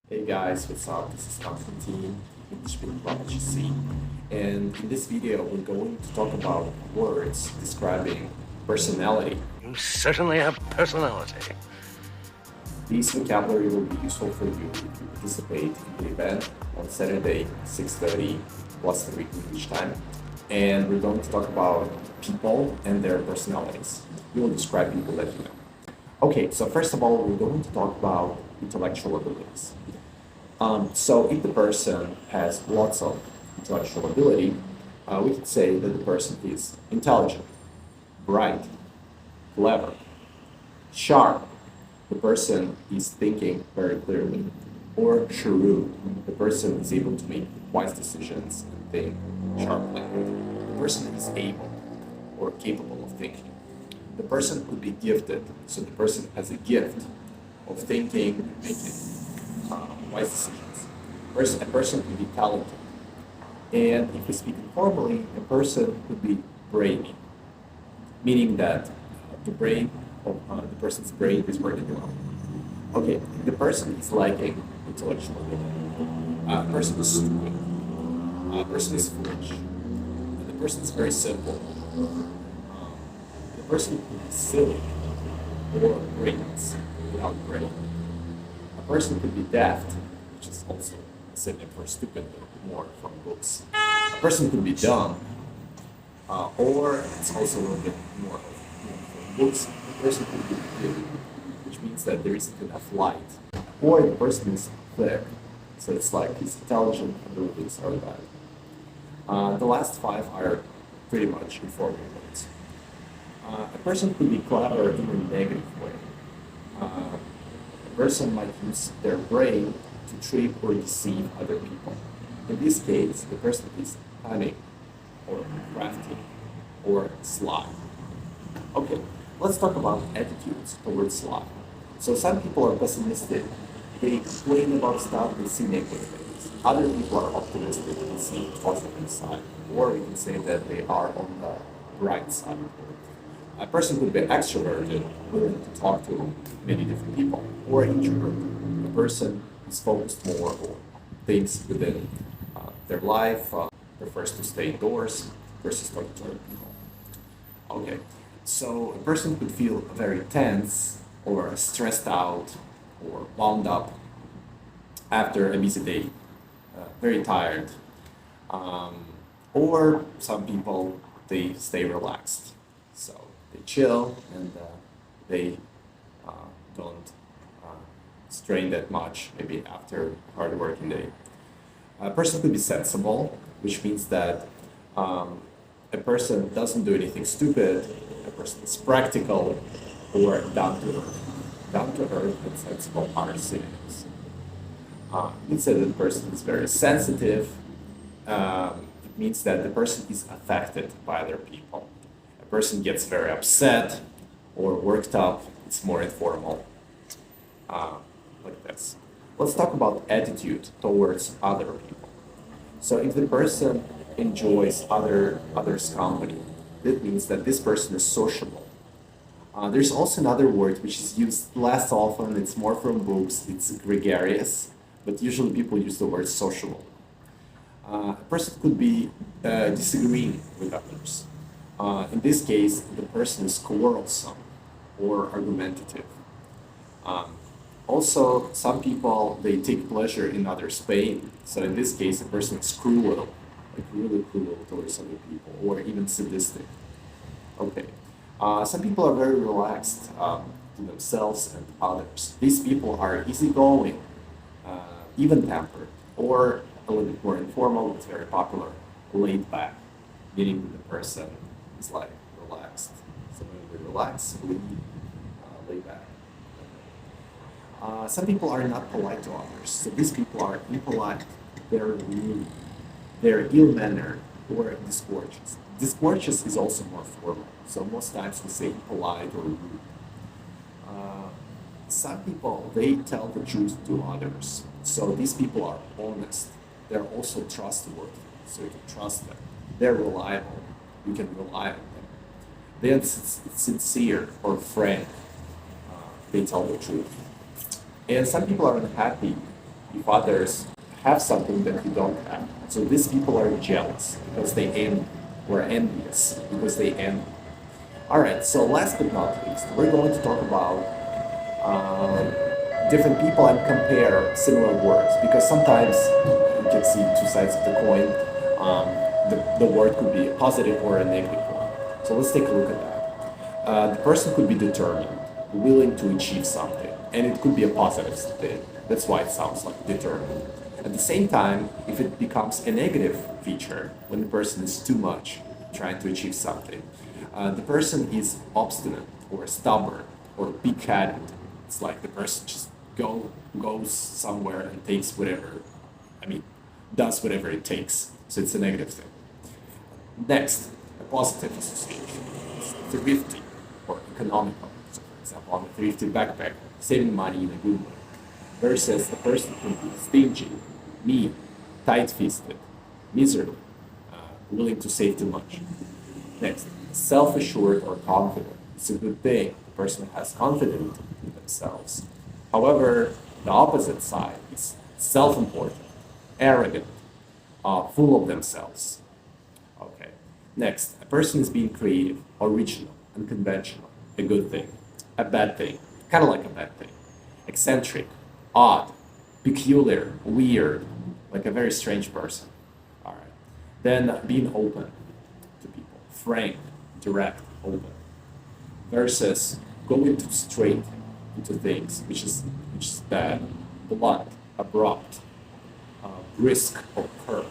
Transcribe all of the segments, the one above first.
Hey guys, what's up? This is Constantine, English Speaking Club HSE, and in this video we're going to talk about words describing personality. You certainly have personality. This vocabulary will be useful for you if you participate in the event on Saturday, 6:30 plus 3 English time. And we're going to talk about people and their personalities. We will describe people that you know. Okay, so first of all, we're going to talk about intellectual abilities. So if the person has lots of intellectual ability, we could say that the person is intelligent, bright, clever, sharp. The person is thinking very clearly, or shrewd. The person is able to make wise decisions and think sharply. The person is able or capable of thinking. The person could be gifted, so the person has a gift of thinking and making wise decisions. A person could be talented. And if we speak informally, a person could be brainy, meaning that the person's brain is working well. Okay, the person is lacking intellectual ability. A person is stupid. A person is foolish. And the person is very simple. The person could be silly or brainless without brain. A person could be daft, which is also a synonym for stupid, but more from books. A person could be dumb, or it's also a little bit more from books. A person could be blue, which means that there isn't enough light. Or the person is clear, so it's like his intelligent abilities are bad. The last five are pretty much informal words. A person could be clever in a negative way. A person might use their brain to trick or deceive other people. In this case, the person is cunning or crafty or sly. Okay, let's talk about attitudes towards life. So some people are pessimistic. They complain about stuff, they see negative things. Other people are optimistic, they see positive side. Or we can say that they are on the bright side. A person could be extroverted, willing to talk to many different people, or introverted. A person is focused more on things within their life, prefers to stay indoors versus talking to other people. Okay, so a person could feel very tense or stressed out or wound up after a busy day, very tired. Or some people, they stay relaxed. So they chill and they don't strain that much, maybe after a hard working day. A person could be sensible, which means that a person doesn't do anything stupid, a person is practical, or down to earth. Down to earth and sensible are synonyms. It said that the person is very sensitive. It means that the person is affected by other people. A person gets very upset or worked up. It's more informal, like this. Let's talk about attitude towards other people. So if the person enjoys others' company, that means that this person is sociable. There's also another word which is used less often, it's more from books, it's gregarious, but usually people use the word sociable. A person could be disagreeing with others. In this case, the person is quarrelsome or argumentative. Also, some people, they take pleasure in others' pain. So in this case, a person is cruel, like really cruel towards other people, or even sadistic. Okay. Some people are very relaxed to themselves and others. These people are easygoing, even-tempered, or a little bit more informal, it's very popular, laid back, meaning that the person is like relaxed. So when we relax, we lay back. Some people are not polite to others. So these people are impolite, they're rude, they're ill-mannered, or discourteous. Discourteous is also more formal. So most times we say polite or rude. Some people, they tell the truth to others. So these people are honest. They're also trustworthy. So you can trust them. They're reliable. You can rely on them. They're sincere or frank. They tell the truth. And some people are unhappy. if others have something that you don't have. So these people are jealous because they envy, or envious because they envy. All right, so last but not least, we're going to talk about different people and compare similar words, because sometimes you can see two sides of the coin. The word could be a positive or a negative one. So let's take a look at that. The person could be determined, willing to achieve something, and it could be a positive thing. That's why it sounds like determined. At the same time, if it becomes a negative feature, when the person is too much trying to achieve something, the person is obstinate or stubborn or big-headed. It's like the person just goes somewhere and takes whatever, does whatever it takes. So it's a negative thing. Next, a positive association is thrifty or economical. So for example, on a thrifty backpack, saving money in a good way. Versus the person who can be stingy, mean, tight-fisted, miserly, willing to save too much. Next, self-assured or confident. It's a good thing. The person has confidence in themselves. However, the opposite side is self-important, arrogant, full of themselves. Okay. Next, a person is being creative, original, unconventional. A good thing. A bad thing. Kind of like a bad thing. Eccentric, odd, peculiar, weird, like a very strange person. All right. Then being open to people, frank, direct, open, versus going too straight into things, which is bad, blunt, abrupt, brisk, or curt.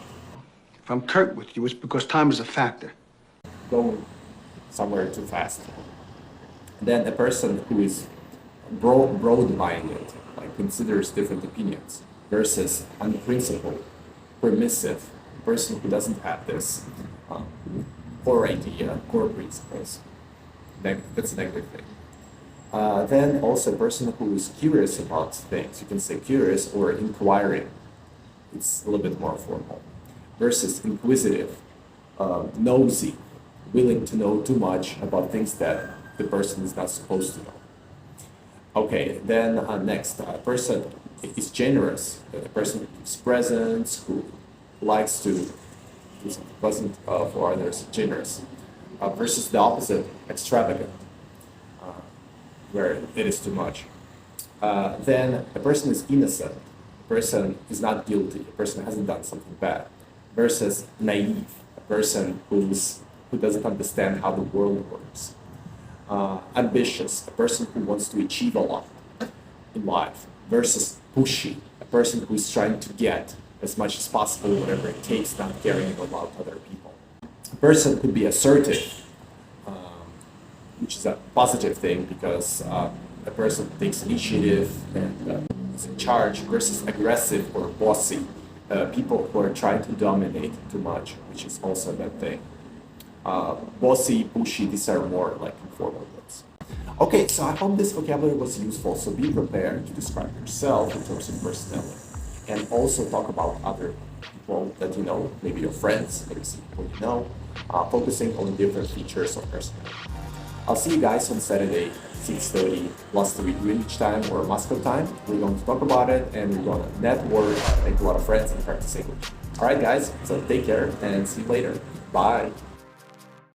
If I'm curt with you, it's because time is a factor. Going somewhere too fast. Then a person who is broad-minded, like considers different opinions, versus unprincipled, permissive, person who doesn't have this core idea, core principles. That's a negative thing. Then also a person who is curious about things. You can say curious or inquiring. It's a little bit more formal. Versus inquisitive, nosy, willing to know too much about things that the person is not supposed to know. Okay, then next, a person is generous. A person who gives presents, who likes to do something pleasant for others, generous. Versus the opposite, extravagant, where it is too much. Then a person is innocent. A person is not guilty. A person hasn't done something bad. Versus naive, a person who doesn't understand how the world works. Ambitious, a person who wants to achieve a lot in life. Versus pushy, a person who is trying to get as much as possible, whatever it takes, not caring about other people. A person could be assertive, which is a positive thing because a person takes initiative and is in charge, versus aggressive or bossy, people who are trying to dominate too much, which is also a bad thing. Bossy, pushy, these are more like informal words. Okay, so I hope this vocabulary was useful. So be prepared to describe yourself in terms of personality, and also talk about other people that you know, maybe your friends, maybe some people you know, focusing on different features of personality. I'll see you guys on Saturday, 6:30 plus 3 Greenwich time or Moscow time. We're going to talk about it and we're going to network, make a lot of friends and practice English. All right, guys, so take care and see you later. Bye.